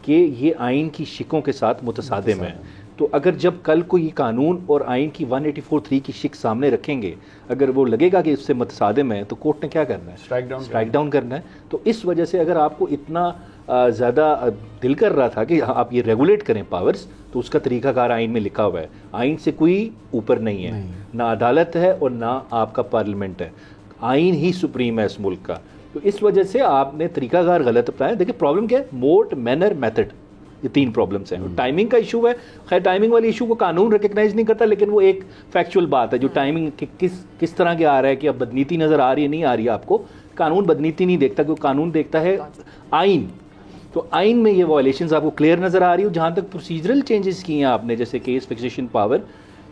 कि ये आइन की शिकों के साथ मुतसादिम है। तो अगर जब कल को ये कानून और आइन की 184(3) की शिक सामने रखेंगे, अगर वो लगेगा कि इससे मुतसादिम है तो कोर्ट ने क्या करना है? स्ट्राइक डाउन करना है। तो इस वजह से अगर आपको इतना ज़्यादा दिल कर रहा था कि आप ये रेगुलेट करें पावर्स, तो उसका तरीकाकार आइन में लिखा हुआ है। आइन से कोई ऊपर नहीं है, ना अदालत है और ना आपका पार्लियामेंट है, आइन ही सुप्रीम है इस मुल्क का। तो इस वजह से आपने तरीकाकार गलत अपनाया। देखिए प्रॉब्लम क्या है? मोड, मैनर, मेथड, ये 3 प्रॉब्लम्स हैं। टाइमिंग का इशू है। खैर टाइमिंग वाली इशू को कानून रिकग्नाइज नहीं करता, लेकिन वो एक फैक्चुअल बात है जो टाइमिंग किस तरह के आ रहा है कि अब बदनीति नज़र आ रही है नहीं आ रही है आपको। कानून बदनीति नहीं देखता, क्योंकि कानून देखता है आइन। तो आइन में ये वायलेशंस आपको क्लियर नज़र आ रही है। जहाँ तक प्रोसीजरल चेंजेस किए हैं आपने, जैसे केस फिक्सेशन पावर,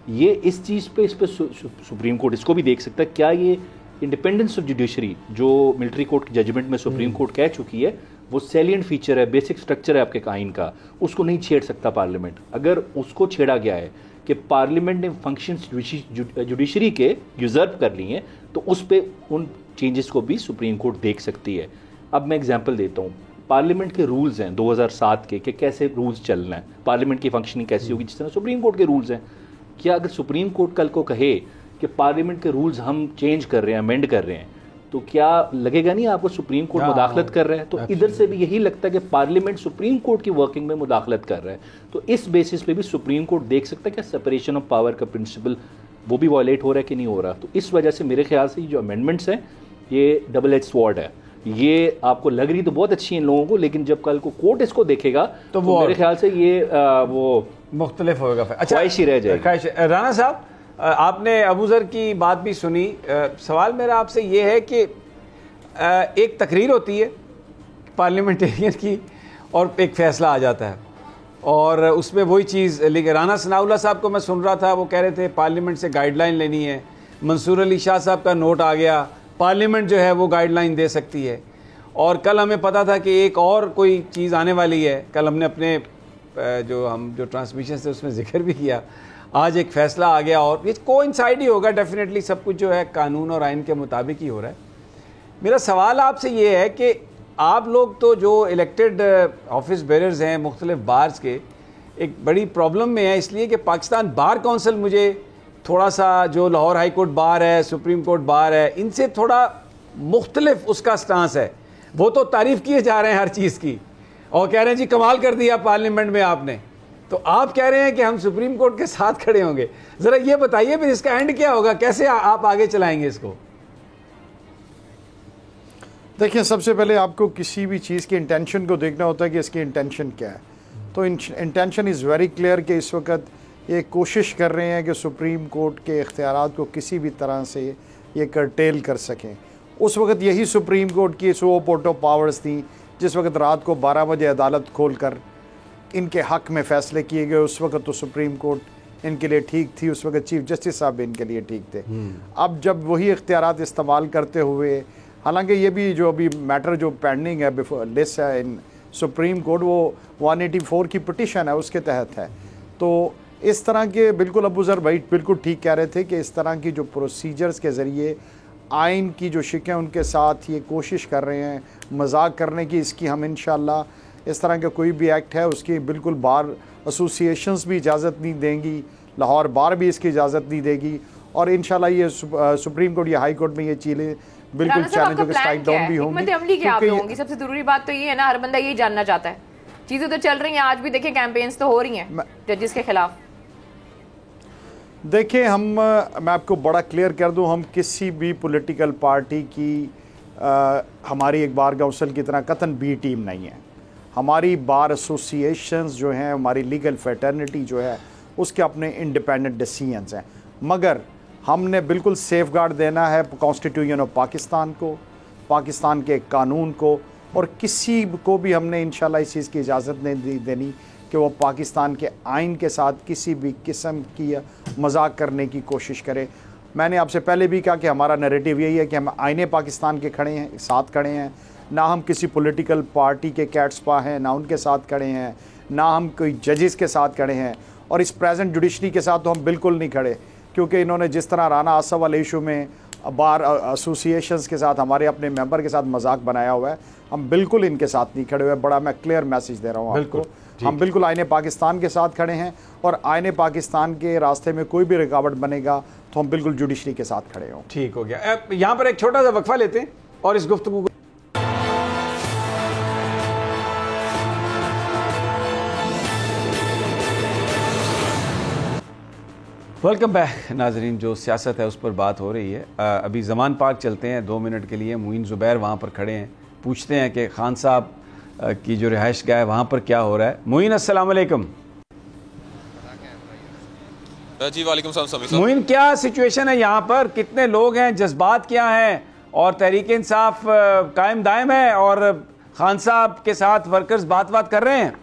ये इस चीज़ पे, इस पर सुप्रीम कोर्ट इसको भी देख सकता है। क्या ये इंडिपेंडेंस ऑफ जुडिशरी जो मिलिट्री कोर्ट की जजमेंट में सुप्रीम कोर्ट कह चुकी है, वो सैलिएंट फीचर है, बेसिक स्ट्रक्चर है आपके आइन का, उसको नहीं छेड़ सकता पार्लियामेंट। अगर उसको छेड़ा गया है कि पार्लियामेंट ने फंक्शंस जुडिशरी के यूजर्व कर लिए हैं, तो उस पर उन चेंजेस को भी सुप्रीम कोर्ट देख सकती है। अब मैं एग्जांपल देता हूँ। पार्लियामेंट के रूल्स हैं 2007 के कि कैसे रूल्स चलना है, पार्लियामेंट की फंक्शनिंग कैसी होगी, जिस तरह सुप्रीम कोर्ट के रूल्स हैं। क्या अगर सुप्रीम कोर्ट कल को कहे कि पार्लियामेंट के रूल्स हम चेंज कर रहे हैं, अमेंड कर रहे हैं, तो क्या लगेगा नहीं आपको सुप्रीम कोर्ट मुदाखलत कर रहा है? तो इधर से भी यही लगता है कि पार्लियामेंट सुप्रीम कोर्ट की वर्किंग में मुदाखलत कर रहा है। तो इस बेसिस पे भी सुप्रीम कोर्ट देख सकता है कि सेपरेशन ऑफ पावर का प्रिंसिपल वो भी वायलेट हो रहा है कि नहीं हो रहा। तो इस वजह से मेरे ख्याल से जो अमेंडमेंट्स हैं ये डबल एज स्वॉर्ड है। ये आपको लग रही तो बहुत अच्छी है इन लोगों को, लेकिन जब कल को कोर्ट इसको देखेगा तो मेरे ख्याल से ये वो मुख्तलिफ होगा, अच्छा ही रह जाएगा। राना साहब, आपने अबूजर की बात भी सुनी। सवाल मेरा आपसे ये है कि एक तकरीर होती है पार्लियामेंटेरियन की और एक फ़ैसला आ जाता है, और उसमें वही चीज़ लेकिन राना सनाउल्लाह साहब को मैं सुन रहा था, वो कह रहे थे पार्लियामेंट से गाइडलाइन लेनी है। मंसूर अली शाह साहब का नोट आ गया पार्लियामेंट जो है वो गाइडलाइन दे सकती है। और कल हमें पता था कि एक और कोई चीज़ आने वाली है, कल हमने अपने जो ट्रांसमिशन से उसमें जिक्र भी किया। आज एक फ़ैसला आ गया और ये कोइंसाइड ही होगा, डेफिनेटली सब कुछ जो है कानून और आइन के मुताबिक ही हो रहा है। मेरा सवाल आपसे ये है कि आप लोग तो जो इलेक्टेड ऑफिस बेरर्स हैं मुख्तलिफ बार्स के, एक बड़ी प्रॉब्लम में है, इसलिए कि पाकिस्तान बार काउंसिल मुझे थोड़ा सा, जो लाहौर हाई कोर्ट बार है, सुप्रीम कोर्ट बार है, इनसे थोड़ा मुख्तलिफ उसका स्टांस है। वो तो तारीफ़ किए जा रहे हैं हर चीज़ की और कह रहे हैं जी कमाल कर दिया पार्लियामेंट में आपने, तो आप कह रहे हैं कि हम सुप्रीम कोर्ट के साथ खड़े होंगे। ज़रा ये बताइए फिर इसका एंड क्या होगा, कैसे आप आगे चलाएंगे इसको? देखिए, सबसे पहले आपको किसी भी चीज़ की इंटेंशन को देखना होता है कि इसकी इंटेंशन क्या है। तो इंटेंशन इज़ वेरी क्लियर कि इस वक्त ये कोशिश कर रहे हैं कि सुप्रीम कोर्ट के इख्तियारात को किसी भी तरह से ये करटेल कर सकें। उस वक्त यही सुप्रीम कोर्ट की सो पोर्टो पावर्स थी जिस वक्त रात को 12 बजे अदालत खोल कर इनके हक़ में फ़ैसले किए गए। उस वक्त तो सुप्रीम कोर्ट इनके लिए ठीक थी, उस वक्त चीफ जस्टिस साहब भी इनके लिए ठीक थे। अब जब वही इख्तियारात इस्तेमाल करते हुए, हालांकि ये भी जो अभी मैटर जो पेंडिंग है बिफोर लिस्ट है इन सुप्रीम कोर्ट, वो 184 की पिटिशन है उसके तहत है। तो इस तरह के बिल्कुल अबू ज़र भाई बिल्कुल ठीक कह रहे थे कि इस तरह की जो प्रोसीजर्स के ज़रिए आइन की जो शिकें उनके साथ ये कोशिश कर रहे हैं मजाक करने की, इसकी हम इंशाल्लाह इस तरह का कोई भी एक्ट है उसकी बिल्कुल बार एसोसिएशंस भी इजाज़त नहीं देंगी, लाहौर बार भी इसकी इजाज़त नहीं देगी और इंशाल्लाह ये सुप्रीम कोर्ट या हाई कोर्ट में ये चीज़ें बिल्कुल चैलेंज होकर स्ट्राइक डाउन भी होंगी। सबसे ज़रूरी बात तो ये है ना, हर बंदा यही जानना चाहता है। चीज़ें तो चल रही हैं, आज भी देखें कैंपेन्स तो हो रही हैं जजेस के खिलाफ। देखिए, मैं आपको बड़ा क्लियर कर दूं, हम किसी भी पॉलिटिकल पार्टी की हमारी एक बार काउंसिल की तरह कतन बी टीम नहीं है। हमारी बार एसोसिएशंस जो हैं, हमारी लीगल फ्रेटर्निटी जो है, उसके अपने इंडिपेंडेंट डिसीजंस हैं, मगर हमने बिल्कुल सेफ गार्ड देना है कॉन्स्टिट्यूशन ऑफ पाकिस्तान को, पाकिस्तान के कानून को, और किसी को भी हमने इंशाल्लाह इस चीज़ की इजाज़त नहीं देनी कि वो पाकिस्तान के आइन के साथ किसी भी किस्म की मजाक करने की कोशिश करे। मैंने आपसे पहले भी कहा कि हमारा नैरेटिव यही है कि हम आइने पाकिस्तान के खड़े हैं, साथ खड़े हैं, ना हम किसी पॉलिटिकल पार्टी के कैट्सपा हैं, ना उनके साथ खड़े हैं, ना हम कोई जजेस के साथ खड़े हैं, और इस प्रेजेंट जुडिशरी के साथ तो हम बिल्कुल नहीं खड़े, क्योंकि इन्होंने जिस तरह राना आसफ वाले इशू में बार एसोसिएशंस के साथ हमारे अपने मेंबर के साथ मजाक बनाया हुआ है, हम बिल्कुल इनके साथ नहीं खड़े हुए। बड़ा मैं क्लियर मैसेज दे रहा हूँ आपको, हम बिल्कुल आइने पाकिस्तान के साथ खड़े हैं, और आइने पाकिस्तान के रास्ते में कोई भी रुकावट बनेगा तो हम बिल्कुल जुडिशरी के साथ खड़े हों। ठीक हो गया। यहाँ पर एक छोटा सा वक्फा लेते हैं और इस गुफ्तगू को वेलकम बैक नाजरीन। जो सियासत है उस पर बात हो रही है। अभी ज़मान पार्क चलते हैं 2 मिनट के लिए। मुइन ज़ुबैर वहाँ पर खड़े हैं, पूछते हैं कि खान साहब की जो रिहाइश गाह है वहाँ पर क्या हो रहा है। मुइन, अस्सलाम वालेकुम। जी वालेकुम सलाम। मुइन, क्या सिचुएशन है यहाँ पर, कितने लोग हैं, जज्बात क्या हैं, और तहरीक इंसाफ कायम दायम है और खान साहब के साथ वर्कर्स बात कर रहे हैं?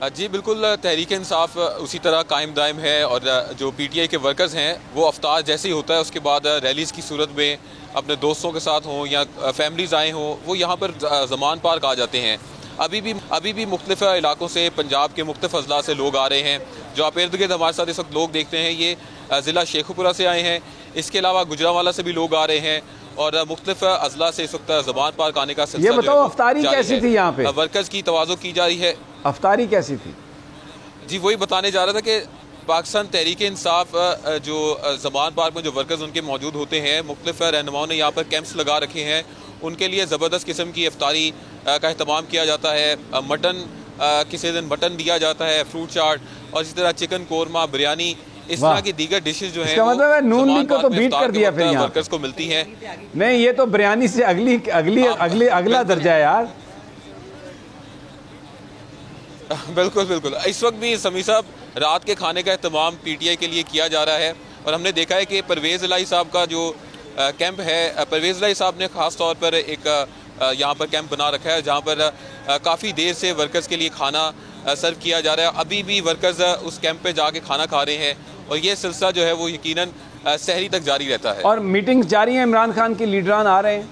जी बिल्कुल, तहरीक इंसाफ उसी तरह कायम दायम है, और जो पीटीआई के वर्कर्स हैं वो अफ्तार जैसे ही होता है उसके बाद रैलीज़ की सूरत में अपने दोस्तों के साथ हों या फैमिलीज़ आए हों, वो यहाँ पर ज़मान पार्क आ जाते हैं। अभी भी मुख्तलिफ इलाकों से, पंजाब के मुख्तलिफ अजला से लोग आ रहे हैं। जो आप इर्द गिर्द हमारे साथ इस वक्त लोग देखते हैं, ये ज़िला शेखुपुरा से आए हैं, इसके अलावा गुजरांवाला से भी लोग आ रहे हैं, और मुख्तलिफ अजला से इस वक्त ज़मान पार्क आने का सिलसिला। ये बताओ, अफ्तारी कैसी थी यहाँ पे? वर्कर्स की तवाज़ो की जा रही है। अफ्तारी कैसी थी? जी वही बताने जा रहा था कि पाकिस्तान तहरीक इंसाफ जो ज़मान पार्क में जो वर्कर्स उनके मौजूद होते हैं, मुख्तलिफ रहनुमाओं ने यहाँ पर कैंप्स लगा रखे हैं, उनके लिए ज़बरदस्त किस्म की इफ्तारी का अहतमाम किया जाता है। मटन, किसी दिन मटन दिया जाता है, फ्रूट चाट, और इसी तरह चिकन कोरमा, बिरयानी, इस तरह की दीगर डिशेज जो हैं मतलब नून लीग को तो बीट कर दिया फिर यहाँ वर्कर्स को मिलती हैं। नहीं, ये तो बिरयानी से अगला दर्जा है यार। बिल्कुल बिल्कुल। इस वक्त भी समी साहब रात के खाने का अहतमाम पीटीआई के लिए किया जा रहा है, और हमने देखा है कि परवेज़ इलाही साहब का जो कैंप है, परवेज़ इलाही साहब ने ख़ास तौर पर एक यहाँ पर कैंप बना रखा है जहाँ पर काफ़ी देर से वर्कर्स के लिए खाना सर्व किया जा रहा है। अभी भी वर्कर्स उस कैंप पे जाके खाना खा रहे हैं, और ये सिलसिला जो है वो यकीनन सहरी तक जारी रहता है। और मीटिंग्स जारी हैं, इमरान खान के लीडरान आ रहे हैं।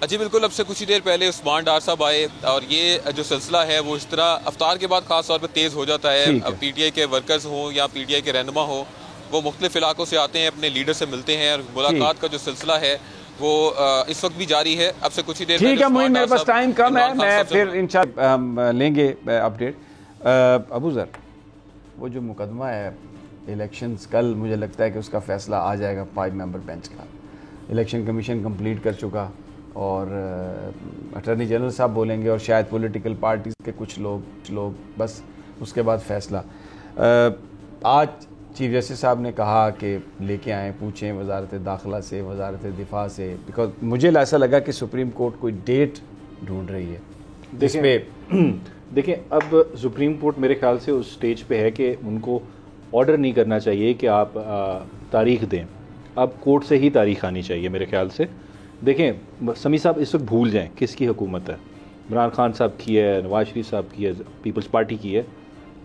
जी बिल्कुल, अब से कुछ ही देर पहले उस्मान डार साहब आए और ये जो सिलसिला है वो इस तरह अफ्तार के बाद खास तौर पर तेज़ हो जाता है। अब PTI के वर्कर्स हों या PTI के रहनुमा हो, वो मुख्तलिफ इलाकों से आते हैं, अपने लीडर से मिलते हैं और मुलाकात का जो सिलसिला है वो इस वक्त भी जारी है। अब से कुछ ही देर ठीक है मुइन, मेरे पास टाइम कम है, मैं फिर इंशाल्लाह लेंगे अपडेट। अबू ज़र, वो जो मुकदमा है इलेक्शंस, कल मुझे लगता है कि उसका फैसला आ जाएगा 5 मेंबर बेंच का। इलेक्शन कमीशन कंप्लीट कर चुका और अटॉर्नी जनरल साहब बोलेंगे और शायद पॉलिटिकल पार्टीज के कुछ लोग बस उसके बाद फैसला। आज चीफ जस्टिस साहब ने कहा कि लेके आएँ, पूछें वजारत दाखिला से, वजारत दिफा से, बिकॉज मुझे ऐसा लगा कि सुप्रीम कोर्ट कोई डेट ढूंढ रही है। देखें अब सुप्रीम कोर्ट मेरे ख्याल से उस स्टेज पे है कि उनको ऑर्डर नहीं करना चाहिए कि आप तारीख दें, अब कोर्ट से ही तारीख आनी चाहिए मेरे ख्याल से। देखें समी साहब इस वक्त भूल जाएं किसकी हुकूमत है, इमरान खान साहब की है, नवाज शरीफ साहब की है, पीपल्स पार्टी की है।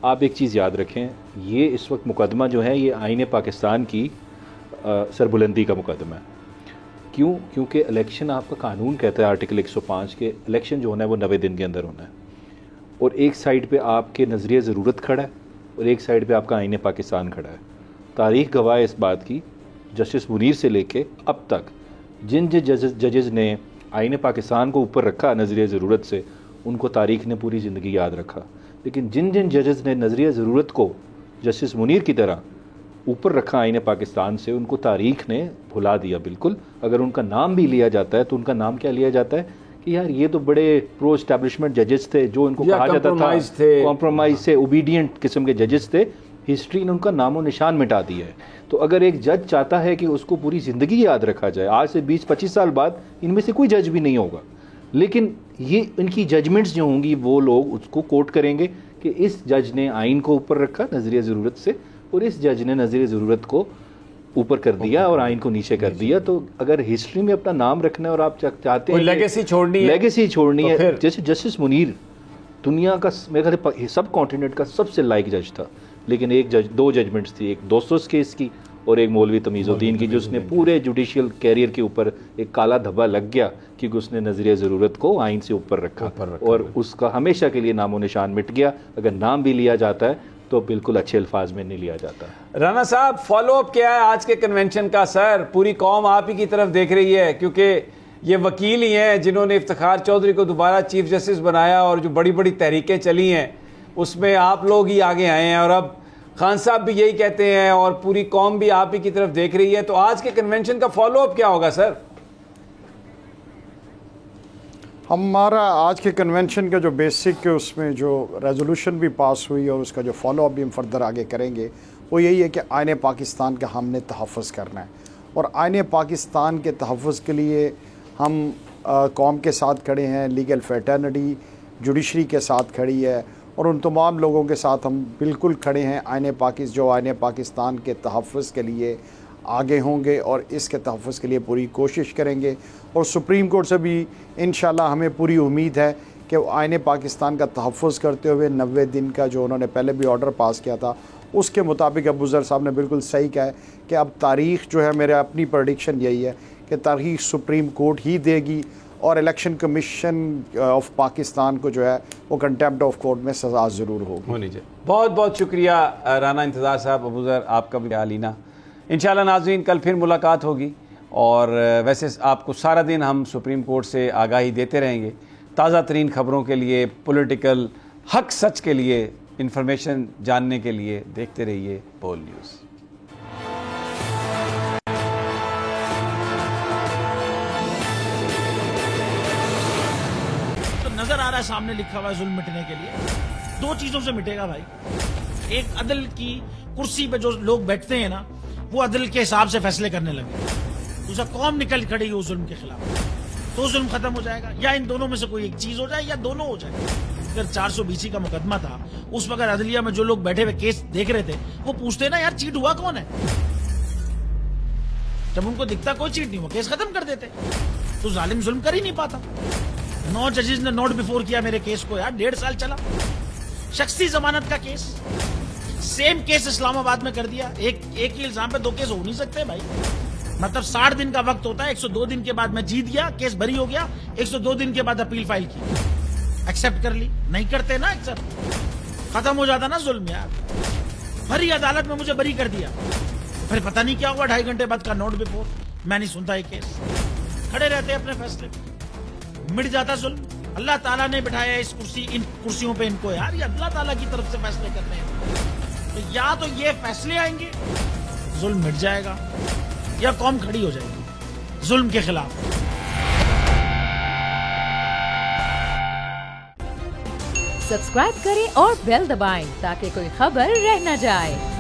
आप एक चीज़ याद रखें, ये इस वक्त मुकदमा जो है ये आईन पाकिस्तान की सरबुलंदी का मुकदमा है। क्यों? क्योंकि इलेक्शन आपका कानून कहता है आर्टिकल 105 के इलेक्शन जो होना है वो 90 दिन के अंदर होना है, और एक साइड पे आपके नज़रिए ज़रूरत खड़ा है और एक साइड पे आपका आईन पाकिस्तान खड़ा है। तारीख गवाह है इस बात की, जस्टिस मुनीर से लेके अब तक जिन जजेस ने आईन पाकिस्तान को ऊपर रखा नज़रिए ज़रूरत से, उनको तारीख ने पूरी ज़िंदगी याद रखा। लेकिन जिन जिन जजेस ने नज़रिए ज़रूरत को जस्टिस मुनीर की तरह ऊपर रखा आईन पाकिस्तान से, उनको तारीख ने भुला दिया बिल्कुल। अगर उनका नाम भी लिया जाता है तो उनका नाम क्या लिया जाता है कि यार ये तो बड़े प्रो एस्टैब्लिशमेंट जजेस थे, जो उनको कहा जाता था कॉम्प्रोमाइज से ओबीडियंट किस्म के जजेस थे। हिस्ट्री ने उनका नामो निशान मिटा दिया है। तो अगर एक जज चाहता है कि उसको पूरी ज़िंदगी याद रखा जाए, आज से 20-25 साल बाद इनमें से कोई जज भी नहीं होगा, लेकिन ये इनकी जजमेंट्स जो होंगी वो लोग उसको कोट करेंगे कि इस जज ने आइन को ऊपर रखा नज़रिए ज़रूरत से और इस जज ने नज़रिए ज़रूरत को ऊपर कर दिया और आइन को नीचे कर दिया। तो अगर हिस्ट्री में अपना नाम रखना है और आप चाहते हैं लेगेसी छोड़नी है, जैसे जस्टिस मुनीर दुनिया का मेरे ख्याल सब कॉन्टिनेंट का सबसे लाइक जज था, लेकिन एक जज, 2 जजमेंट्स थी, एक दोस्तोस केस की और एक मौलवी तमीज़ुद्दीन की, जिसने पूरे जुडिशियल कैरियर के ऊपर एक काला धब्बा लग गया क्योंकि उसने नज़रिया ज़रूरत को आइन से ऊपर रखा और उसका हमेशा के लिए नामो निशान मिट गया। अगर नाम भी लिया जाता है तो बिल्कुल अच्छे अल्फाज में नहीं लिया जाता। राना साहब, फॉलो अप क्या है आज के कन्वेंशन का? सर, पूरी कौम आप ही की तरफ देख रही है, क्योंकि ये वकील ही हैं जिन्होंने इफ्तिखार चौधरी को दोबारा चीफ जस्टिस बनाया और जो बड़ी बड़ी तहरीकें चली हैं उसमें आप लोग ही आगे आए हैं, और अब खान साहब भी यही कहते हैं और पूरी कौम भी आप ही की तरफ देख रही है। तो आज के कन्वेंशन का फॉलो अप क्या होगा सर? हमारा आज के कन्वेंशन का जो बेसिक के उसमें जो रेजोल्यूशन भी पास हुई और उसका जो फॉलो अप भी हम फर्दर आगे करेंगे वो यही है कि आईन पाकिस्तान का हमने तहफ़्फ़ुज़ करना है, और आईन पाकिस्तान के तहफ़्फ़ुज़ के लिए हम कौम के साथ खड़े हैं, लीगल फ्रेटर्निटी जुडिशरी के साथ खड़ी है और उन तमाम लोगों के साथ हम बिल्कुल खड़े हैं आईन पाकिस्तान के तहफ़्फ़ुज़ के लिए आगे होंगे और इसके तहफ़्फ़ुज़ के लिए पूरी कोशिश करेंगे। और सुप्रीम कोर्ट से भी इंशाल्लाह हमें पूरी उम्मीद है कि वो आईन पाकिस्तान का तहफ़्फ़ुज़ करते हुए 90 दिन का जो उन्होंने पहले भी ऑर्डर पास किया था उसके मुताबिक अबू ज़र साहब ने बिल्कुल सही कहा है कि अब तारीख़ जो है, मेरा अपनी प्रेडिक्शन यही है कि तारीख़ सुप्रीम कोर्ट ही देगी और इलेक्शन कमीशन ऑफ पाकिस्तान को जो है वो कंटेम्प्ट ऑफ कोर्ट में सज़ा ज़रूर होनी चाहिए। बहुत बहुत शुक्रिया राना इंतज़ार साहब, अबू ज़र आपका भी आलीना। इंशाल्लाह नाज़रीन कल फिर मुलाकात होगी और वैसे आपको सारा दिन हम सुप्रीम कोर्ट से आगाही देते रहेंगे। ताज़ा तरीन ख़बरों के लिए, पॉलिटिकल हक सच के लिए, इंफॉर्मेशन जानने के लिए देखते रहिए बोल न्यूज़। नजर आ रहा है सामने लिखा हुआ है जुल्म मिटने के लिए 2 चीजों से मिटेगा भाई। एक, अदल की कुर्सी पे जो लोग बैठते हैं ना वो अदल के हिसाब से फैसले करने लगे। दूसरा, कौम निकल खड़ी हो जुल्म के खिलाफ, तो जुल्म खत्म हो जाएगा। या इन दोनों में से कोई एक चीज हो जाए या दोनों हो जाए। अगर 420 का मुकदमा था, उस वक्त अदलिया में जो लोग बैठे हुए केस देख रहे थे वो पूछते ना यार चीट हुआ कौन है, जब उनको दिखता कोई चीट नहीं हुआ केस खत्म कर देते। तो जालिम जुल्म कर ही नहीं पाता। 9 जजेस ने नोट बिफोर किया मेरे केस को यार, 1.5 साल चला। शख्सी जमानत का केस, सेम केस इस्लामाबाद में कर दिया। एक ही इल्जाम पे 2 केस हो नहीं सकते भाई। मतलब 60 दिन का वक्त होता है, 102 दिन के बाद मैं जीत गया, केस बरी हो गया, 102 दिन के बाद अपील फाइल की, एक्सेप्ट कर ली। नहीं करते ना एक्सेप्ट, खत्म हो जाता ना जुल्म यार। भरी अदालत में मुझे बरी कर दिया, फिर पता नहीं क्या हुआ 2.5 घंटे बाद का नोट बिफोर, मैं नहीं सुनता ये केस। खड़े रहते अपने फैसले पे, मिट जाता जुल्म। अल्लाह ताला ने बिठाया इन कुर्सियों पे इनको यार, ये अल्लाह ताला की तरफ से फैसले करने हैं। तो या तो ये फैसले आएंगे, जुल्म मिट जाएगा, या कौम खड़ी हो जाएगी जुल्म के खिलाफ। सब्सक्राइब करें और बेल दबाएं ताकि कोई खबर रह न जाए।